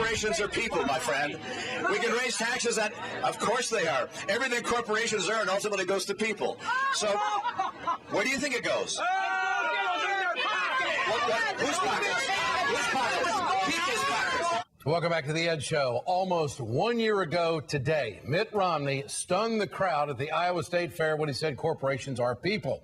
corporations are people, my friend. We can raise taxes of course they are. Everything corporations earn ultimately goes to people. So, where do you think it goes? Whose pockets? Whose pockets? People's pockets. Welcome back to The Ed Show. Almost 1 year ago today, Mitt Romney stunned the crowd at the Iowa State Fair when he said corporations are people.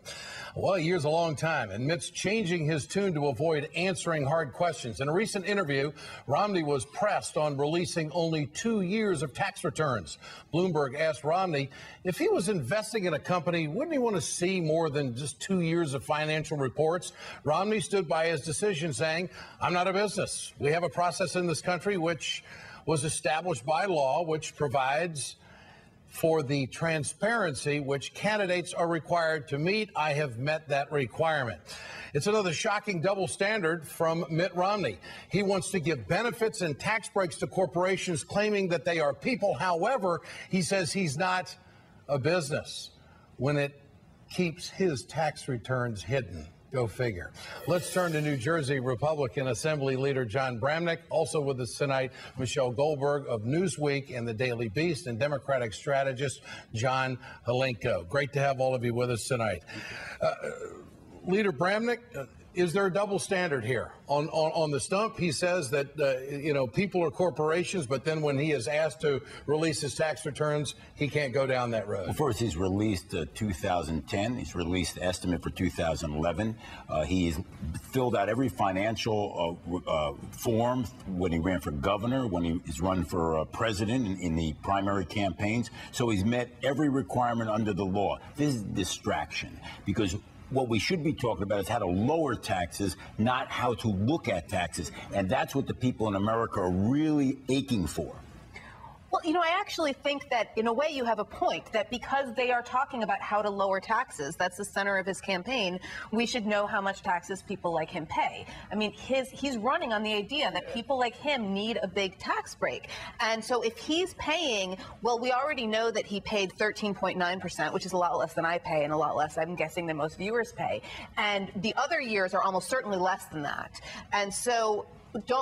Well, a year's a long time, and Mitt's changing his tune to avoid answering hard questions. In a recent interview, Romney was pressed on releasing only 2 years of tax returns. Bloomberg asked Romney if he was investing in a company, wouldn't he want to see more than just 2 years of financial reports? Romney stood by his decision, saying, "I'm not a business. We have a process in this country which was established by law, which provides for the transparency which candidates are required to meet. I have met that requirement." It's another shocking double standard from Mitt Romney. He wants to give benefits and tax breaks to corporations, claiming that they are people. However, he says he's not a business when it keeps his tax returns hidden. Go figure. Let's turn to New Jersey Republican Assembly Leader John Bramnick. Also with us tonight, Michelle Goldberg of Newsweek and the Daily Beast, and Democratic strategist John Hlinko. Great to have all of you with us tonight. Leader Bramnick, is there a double standard here? On the stump, he says that, people are corporations, but then when he is asked to release his tax returns, he can't go down that road. Well, first, he's released 2010. He's released the estimate for 2011. He's filled out every financial form when he ran for governor, when he's run for president in the primary campaigns. So he's met every requirement under the law. This is distraction, because what we should be talking about is how to lower taxes, not how to look at taxes. And that's what the people in America are really aching for. Well, I actually think that in a way you have a point, that because they are talking about how to lower taxes, that's the center of his campaign, we should know how much taxes people like him pay. I mean, he's running on the idea that people like him need a big tax break. And so if he's paying, well, we already know that he paid 13.9%, which is a lot less than I pay and a lot less, I'm guessing, than most viewers pay. And the other years are almost certainly less than that. And so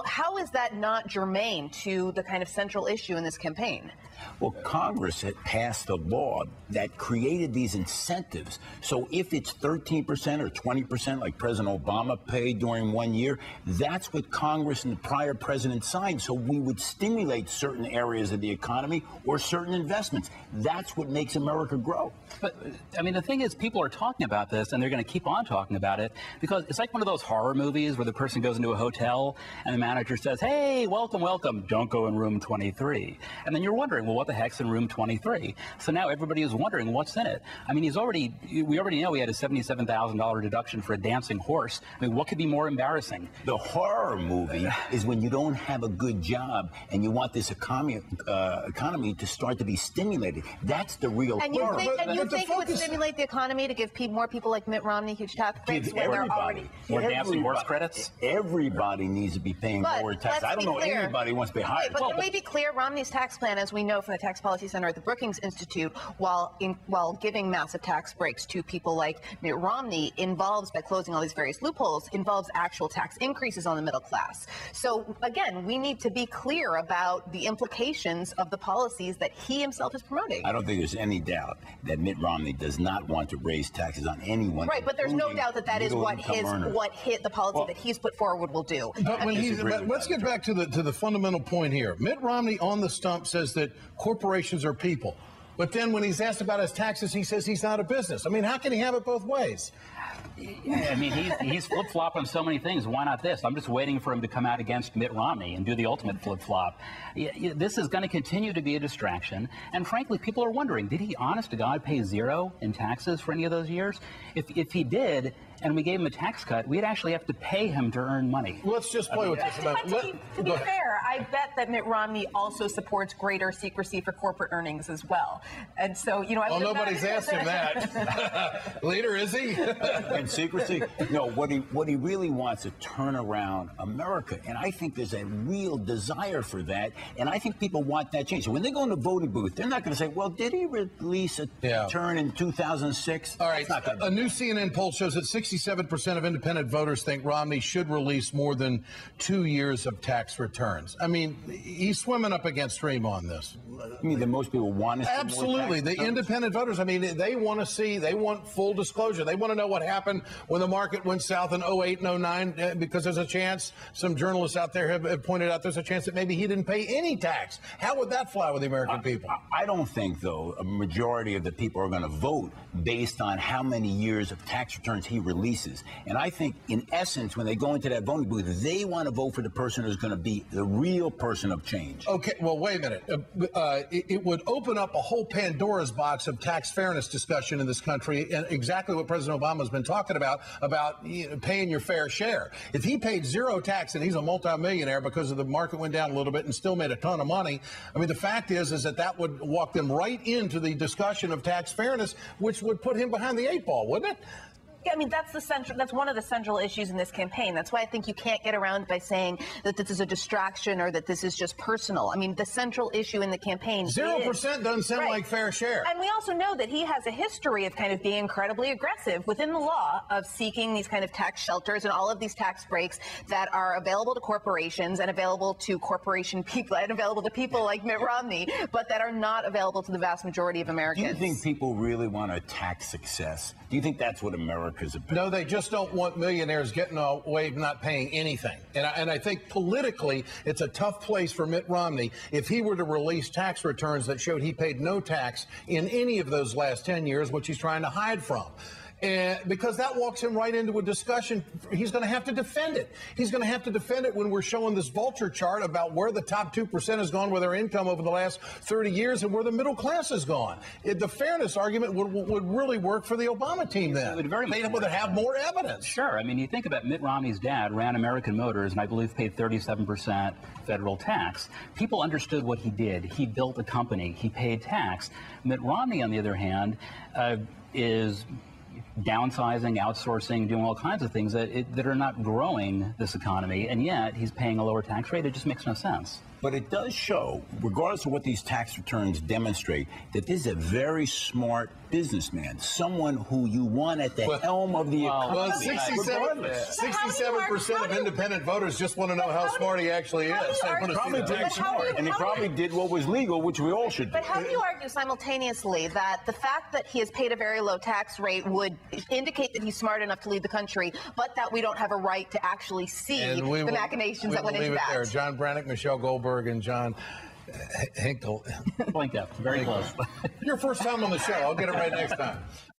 how is that not germane to the kind of central issue in this campaign? Well, Congress had passed a law that created these incentives. So if it's 13% or 20%, like President Obama paid during 1 year, that's what Congress and the prior president signed. So we would stimulate certain areas of the economy or certain investments. That's what makes America grow. But, I mean, the thing is, people are talking about this, and they're going to keep on talking about it, because it's like one of those horror movies where the person goes into a hotel and the manager says, "Hey, welcome, welcome, don't go in room 23. And then you're wondering, well, what the heck's in room 23? So now everybody is wondering what's in it. I mean, we already know he had a $77,000 deduction for a dancing horse. I mean, what could be more embarrassing? The horror movie is when you don't have a good job and you want this economy to start to be stimulated. That's the real horror. And you think it would stimulate the economy to give more people like Mitt Romney huge tax breaks when they're already... More dancing horse credits? Everybody needs to be paying lower taxes. I don't know anybody who wants to pay higher. But can we be clear? Romney's tax plan, as we know from the Tax Policy Center at the Brookings Institute, while giving massive tax breaks to people like Mitt Romney, involves, by closing all these various loopholes, involves actual tax increases on the middle class. So again, we need to be clear about the implications of the policies that he himself is promoting. I don't think there's any doubt that Mitt Romney does not want to raise taxes on anyone. Right, but there's no doubt that that is what the policy that he's put forward will do. But let's get back to the fundamental point here. Mitt Romney on the stump says that corporations are people. But then when he's asked about his taxes, he says he's not a business. I mean, how can he have it both ways? I mean, he's flip-flopping so many things. Why not this? I'm just waiting for him to come out against Mitt Romney and do the ultimate flip-flop. This is going to continue to be a distraction. And frankly, people are wondering, did he, honest to God, pay zero in taxes for any of those years? If he did, and we gave him a tax cut, we'd actually have to pay him to earn money. Let's just play with this. To be fair, I bet that Mitt Romney also supports greater secrecy for corporate earnings as well. And so, well, nobody's asked him that. Leader, is he? And secrecy? No, what he really wants to turn around America. And I think there's a real desire for that. And I think people want that change. So when they go in the voting booth, they're not going to say, well, did he release a return in 2006? All right. A new CNN poll shows that 60 67% of independent voters think Romney should release more than 2 years of tax returns. I mean, he's swimming up against stream on this. I mean, that most people want to see Absolutely. The independent voters, I mean, they want full disclosure. They want to know what happened when the market went south in 08 and 09, because there's a chance, some journalists out there have pointed out, there's a chance that maybe he didn't pay any tax. How would that fly with the American people? I don't think, though, a majority of the people are going to vote based on how many years of tax returns he releases. And I think, in essence, when they go into that voting booth, they want to vote for the person who's going to be the real person of change. Okay, well, wait a minute. It would open up a whole Pandora's box of tax fairness discussion in this country, and exactly what President Obama's been talking about paying your fair share. If he paid zero tax and he's a multimillionaire because the market went down a little bit and still made a ton of money, I mean, the fact is that would walk them right into the discussion of tax fairness, which would put him behind the 8 ball, wouldn't it? Yeah, I mean, that's one of the central issues in this campaign. That's why I think you can't get around by saying that this is a distraction or that this is just personal. I mean, the central issue in the campaign 0% doesn't sound like fair share. And we also know that he has a history of kind of being incredibly aggressive within the law of seeking these kind of tax shelters and all of these tax breaks that are available to corporations and available to corporation people and available to people like Mitt Romney, but that are not available to the vast majority of Americans. Do you think people really want to tax success? Do you think that's what America's about? No, they just don't want millionaires getting away with not paying anything. And I think politically, it's a tough place for Mitt Romney if he were to release tax returns that showed he paid no tax in any of those last 10 years, which he's trying to hide from. Because that walks him right into a discussion. He's going to have to defend it. He's going to have to defend it when we're showing this vulture chart about where the top 2% has gone with their income over the last 30 years and where the middle class has gone. The fairness argument would really work for the Obama team then. It would very much They'd would have more evidence. Sure. I mean, you think about Mitt Romney's dad ran American Motors and I believe paid 37% federal tax. People understood what he did. He built a company. He paid tax. Mitt Romney, on the other hand, is downsizing, outsourcing, doing all kinds of things that are not growing this economy, and yet he's paying a lower tax rate. It just makes no sense. But it does show, regardless of what these tax returns demonstrate, that this is a very smart businessman, someone who you want at the helm of the economy. 67% of independent voters just want to know how smart he actually is. Probably tax smart, and he probably did what was legal, which we all should do. But how do you argue simultaneously that the fact that he has paid a very low tax rate would indicate that he's smart enough to lead the country, but that we don't have a right to actually see the machinations that went into that? There. John Brannick, Michelle Goldberg, and John Hlinko. Hlinko, very close. Your first time on the show. I'll get it right next time.